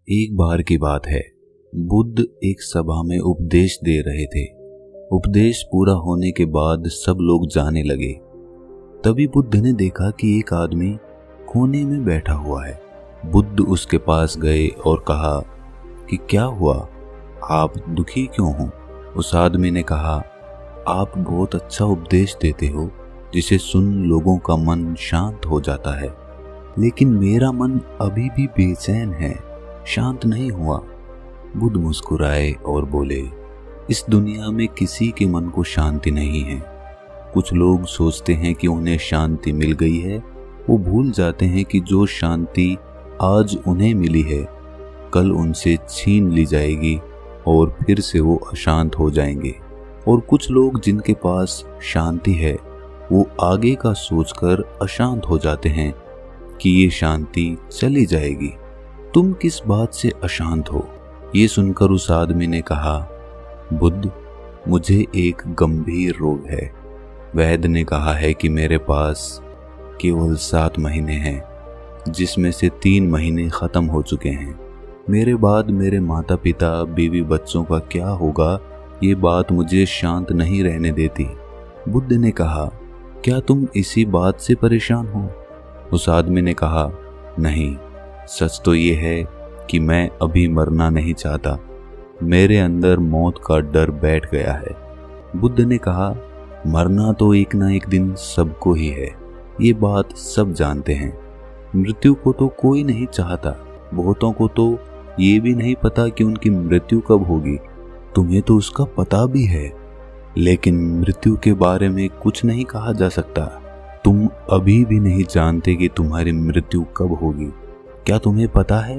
एक बार की बात है, बुद्ध एक सभा में उपदेश दे रहे थे। उपदेश पूरा होने के बाद सब लोग जाने लगे। तभी बुद्ध ने देखा कि एक आदमी कोने में बैठा हुआ है। बुद्ध उसके पास गए और कहा कि क्या हुआ, आप दुखी क्यों हो? उस आदमी ने कहा, आप बहुत अच्छा उपदेश देते हो जिसे सुन लोगों का मन शांत हो जाता है, लेकिन मेरा मन अभी भी बेचैन है, शांत नहीं हुआ। बुद्ध मुस्कुराए और बोले, इस दुनिया में किसी के मन को शांति नहीं है। कुछ लोग सोचते हैं कि उन्हें शांति मिल गई है। वो भूल जाते हैं कि जो शांति आज उन्हें मिली है कल उनसे छीन ली जाएगी और फिर से वो अशांत हो जाएंगे। और कुछ लोग जिनके पास शांति है वो आगे का सोचकर अशांत हो जाते हैं कि ये शांति चली जाएगी। तुम किस बात से अशांत हो? ये सुनकर उस आदमी ने कहा, बुद्ध, मुझे एक गंभीर रोग है। वैद्य ने कहा है कि मेरे पास केवल 7 महीने हैं, जिसमें से 3 महीने खत्म हो चुके हैं। मेरे बाद मेरे माता पिता, बीवी, बच्चों का क्या होगा, ये बात मुझे शांत नहीं रहने देती। बुद्ध ने कहा, क्या तुम इसी बात से परेशान हो? उस आदमी ने कहा, नहीं, सच तो ये है कि मैं अभी मरना नहीं चाहता। मेरे अंदर मौत का डर बैठ गया है। बुद्ध ने कहा, मरना तो एक ना एक दिन सबको ही है, ये बात सब जानते हैं। मृत्यु को तो कोई नहीं चाहता। बहुतों को तो ये भी नहीं पता कि उनकी मृत्यु कब होगी। तुम्हें तो उसका पता भी है, लेकिन मृत्यु के बारे में कुछ नहीं कहा जा सकता। तुम अभी भी नहीं जानते कि तुम्हारी मृत्यु कब होगी। क्या तुम्हें पता है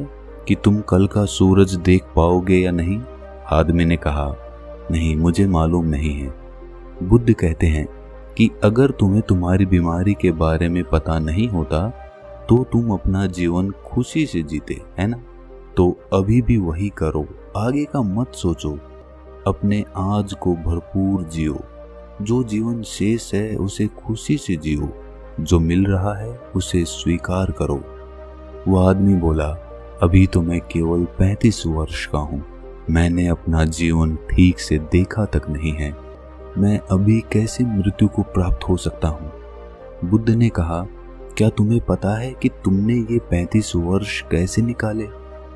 कि तुम कल का सूरज देख पाओगे या नहीं? आदमी ने कहा, नहीं, मुझे मालूम नहीं है। बुद्ध कहते हैं कि अगर तुम्हें तुम्हारी बीमारी के बारे में पता नहीं होता तो तुम अपना जीवन खुशी से जीते, है ना? तो अभी भी वही करो, आगे का मत सोचो। अपने आज को भरपूर जियो। जो जीवन शेष है उसे खुशी से जियो। जो मिल रहा है उसे स्वीकार करो। वह आदमी बोला, अभी तो मैं केवल 35 वर्ष का हूँ। मैंने अपना जीवन ठीक से देखा तक नहीं है। मैं अभी कैसे मृत्यु को प्राप्त हो सकता हूँ? बुद्ध ने कहा, क्या तुम्हें पता है कि तुमने ये 35 वर्ष कैसे निकाले?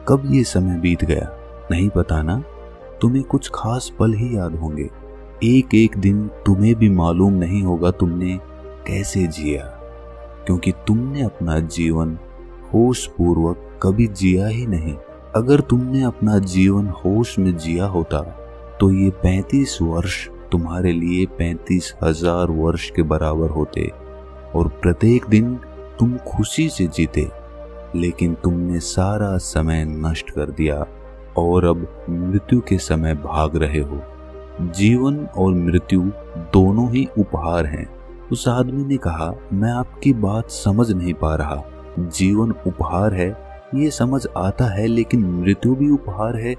कब ये समय बीत गया? नहीं पता ना? तुम्हें कुछ खास पल ही याद होंगे। एक एक दिन तुम्हें भी मालूम नहीं होगा तुमने कैसे जिया, क्योंकि तुमने अपना जीवन होश पूर्वक कभी जिया ही नहीं। अगर तुमने अपना जीवन होश में जिया होता तो ये 35 वर्ष तुम्हारे लिए 35,000 वर्ष के बराबर होते और प्रत्येक दिन तुम खुशी से जीते। लेकिन तुमने सारा समय नष्ट कर दिया और अब मृत्यु के समय भाग रहे हो। जीवन और मृत्यु दोनों ही उपहार हैं। उस आदमी ने कहा, मैं आपकी बात समझ नहीं पा रहा। जीवन उपहार है ये समझ आता है, लेकिन मृत्यु भी उपहार है,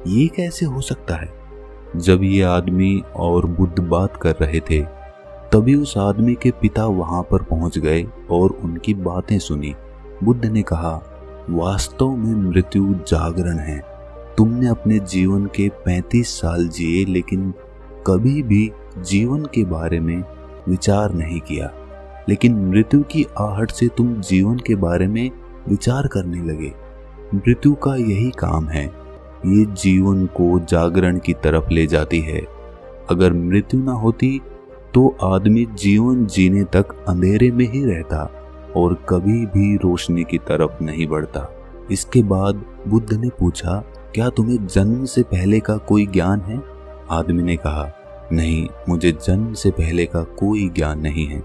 ये कैसे हो सकता है? जब ये आदमी और बुद्ध बात कर रहे थे तभी उस आदमी के पिता वहां पर पहुंच गए और उनकी बातें सुनी। बुद्ध ने कहा, वास्तव में मृत्यु जागरण है। तुमने अपने जीवन के 35 साल जिए, लेकिन कभी भी जीवन के बारे में विचार नहीं किया। लेकिन मृत्यु की आहट से तुम जीवन के बारे में विचार करने लगे। मृत्यु का यही काम है, ये जीवन को जागरण की तरफ ले जाती है। अगर मृत्यु ना होती तो आदमी जीवन जीने तक अंधेरे में ही रहता और कभी भी रोशनी की तरफ नहीं बढ़ता। इसके बाद बुद्ध ने पूछा, क्या तुम्हें जन्म से पहले का कोई ज्ञान है? आदमी ने कहा, नहीं, मुझे जन्म से पहले का कोई ज्ञान नहीं है।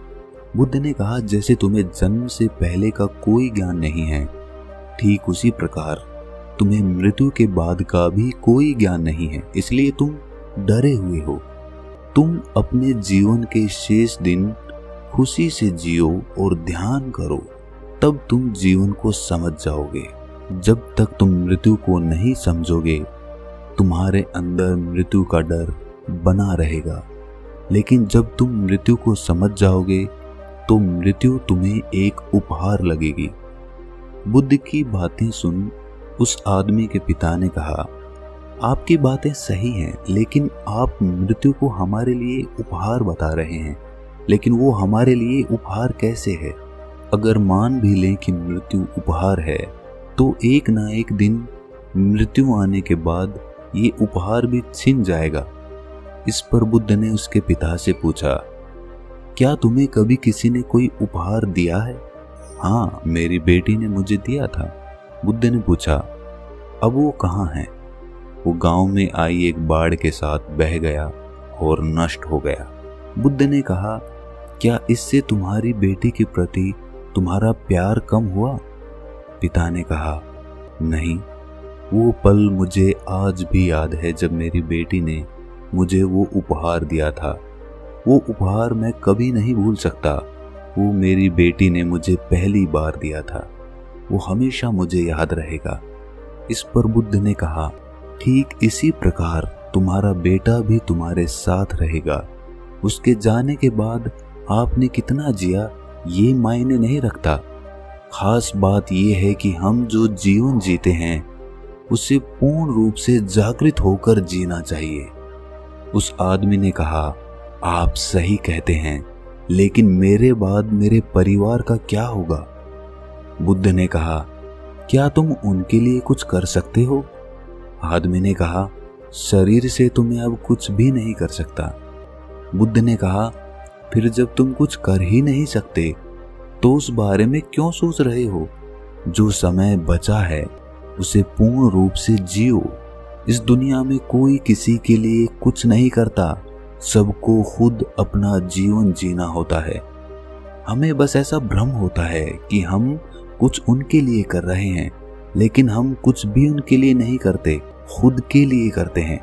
बुद्ध ने कहा, जैसे तुम्हें जन्म से पहले का कोई ज्ञान नहीं है, ठीक उसी प्रकार तुम्हें मृत्यु के बाद का भी कोई ज्ञान नहीं है, इसलिए तुम डरे हुए हो। तुम अपने जीवन के शेष दिन खुशी से जियो और ध्यान करो, तब तुम जीवन को समझ जाओगे। जब तक तुम मृत्यु को नहीं समझोगे तुम्हारे अंदर मृत्यु का डर बना रहेगा, लेकिन जब तुम मृत्यु को समझ जाओगे तो मृत्यु तुम्हें एक उपहार लगेगी। बुद्ध की बातें सुन उस आदमी के पिता ने कहा, आपकी बातें सही हैं, लेकिन आप मृत्यु को हमारे लिए उपहार बता रहे हैं, लेकिन वो हमारे लिए उपहार कैसे है? अगर मान भी लें कि मृत्यु उपहार है, तो एक ना एक दिन मृत्यु आने के बाद ये उपहार भी छिन जाएगा। इस पर बुद्ध ने उसके पिता से पूछा, क्या तुम्हें कभी किसी ने कोई उपहार दिया है? हाँ, मेरी बेटी ने मुझे दिया था। बुद्ध ने पूछा, अब वो कहाँ है? वो गांव में आई एक बाढ़ के साथ बह गया और नष्ट हो गया। बुद्ध ने कहा, क्या इससे तुम्हारी बेटी के प्रति तुम्हारा प्यार कम हुआ? पिता ने कहा, नहीं, वो पल मुझे आज भी याद है जब मेरी बेटी ने मुझे वो उपहार दिया था। वो उपहार मैं कभी नहीं भूल सकता। वो मेरी बेटी ने मुझे पहली बार दिया था। वो हमेशा मुझे याद रहेगा। इस पर बुद्ध ने कहा, ठीक इसी प्रकार तुम्हारा बेटा भी तुम्हारे साथ रहेगा। उसके जाने के बाद आपने कितना जिया ये मायने नहीं रखता। खास बात यह है कि हम जो जीवन जीते हैं उसे पूर्ण रूप से जागृत होकर जीना चाहिए। उस आदमी ने कहा, आप सही कहते हैं, लेकिन मेरे बाद मेरे परिवार का क्या होगा? बुद्ध ने कहा, क्या तुम उनके लिए कुछ कर सकते हो? आदमी ने कहा, शरीर से तो मैं अब कुछ भी नहीं कर सकता। बुद्ध ने कहा, फिर जब तुम कुछ कर ही नहीं सकते तो उस बारे में क्यों सोच रहे हो? जो समय बचा है उसे पूर्ण रूप से जियो। इस दुनिया में कोई किसी के लिए कुछ नहीं करता, सबको खुद अपना जीवन जीना होता है। हमें बस ऐसा भ्रम होता है कि हम कुछ उनके लिए कर रहे हैं, लेकिन हम कुछ भी उनके लिए नहीं करते, खुद के लिए करते हैं।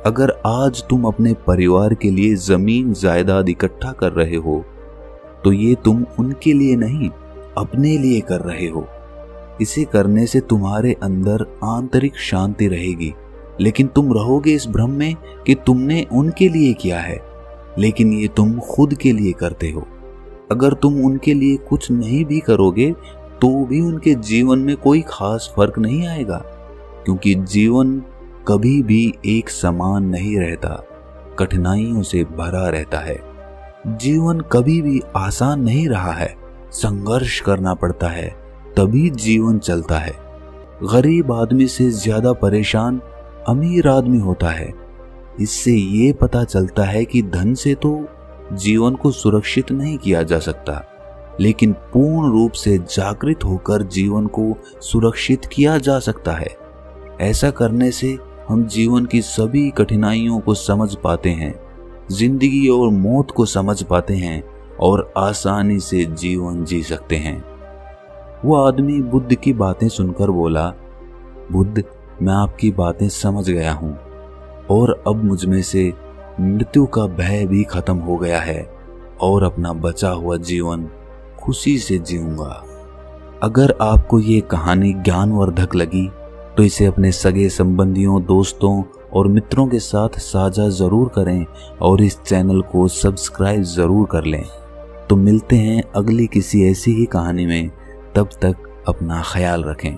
अगर आज तुम अपने परिवार के लिए जमीन जायदाद इकट्ठा कर रहे हो तो ये तुम उनके लिए नहीं, अपने लिए कर रहे हो। इसे करने से तुम्हारे अंदर आंतरिक शांति रहेगी, लेकिन तुम रहोगे इस भ्रम में कि तुमने उनके लिए किया है, लेकिन ये तुम खुद के लिए करते हो। अगर तुम उनके लिए कुछ नहीं भी करोगे तो भी उनके जीवन में कोई खास फर्क नहीं आएगा, क्योंकि जीवन कभी भी एक समान नहीं रहता, कठिनाइयों से भरा रहता है। जीवन कभी भी आसान नहीं रहा है, संघर्ष करना पड़ता है, तभी जीवन चलता है। गरीब आदमी से ज्यादा परेशान अमीर आदमी होता है। इससे ये पता चलता है कि धन से तो जीवन को सुरक्षित नहीं किया जा सकता, लेकिन पूर्ण रूप से जागृत होकर जीवन को सुरक्षित किया जा सकता है। ऐसा करने से हम जीवन की सभी कठिनाइयों को समझ पाते हैं, जिंदगी और मौत को समझ पाते हैं और आसानी से जीवन जी सकते हैं। वो आदमी बुद्ध की बातें सुनकर बोला, बुद्ध, मैं आपकी बातें समझ गया हूं और अब मुझमें से मृत्यु का भय भी खत्म हो गया है और अपना बचा हुआ जीवन खुशी से जीऊंगा। अगर आपको ये कहानी ज्ञानवर्धक लगी तो इसे अपने सगे संबंधियों, दोस्तों और मित्रों के साथ साझा जरूर करें और इस चैनल को सब्सक्राइब जरूर कर लें। तो मिलते हैं अगली किसी ऐसी ही कहानी में, तब तक अपना ख्याल रखें।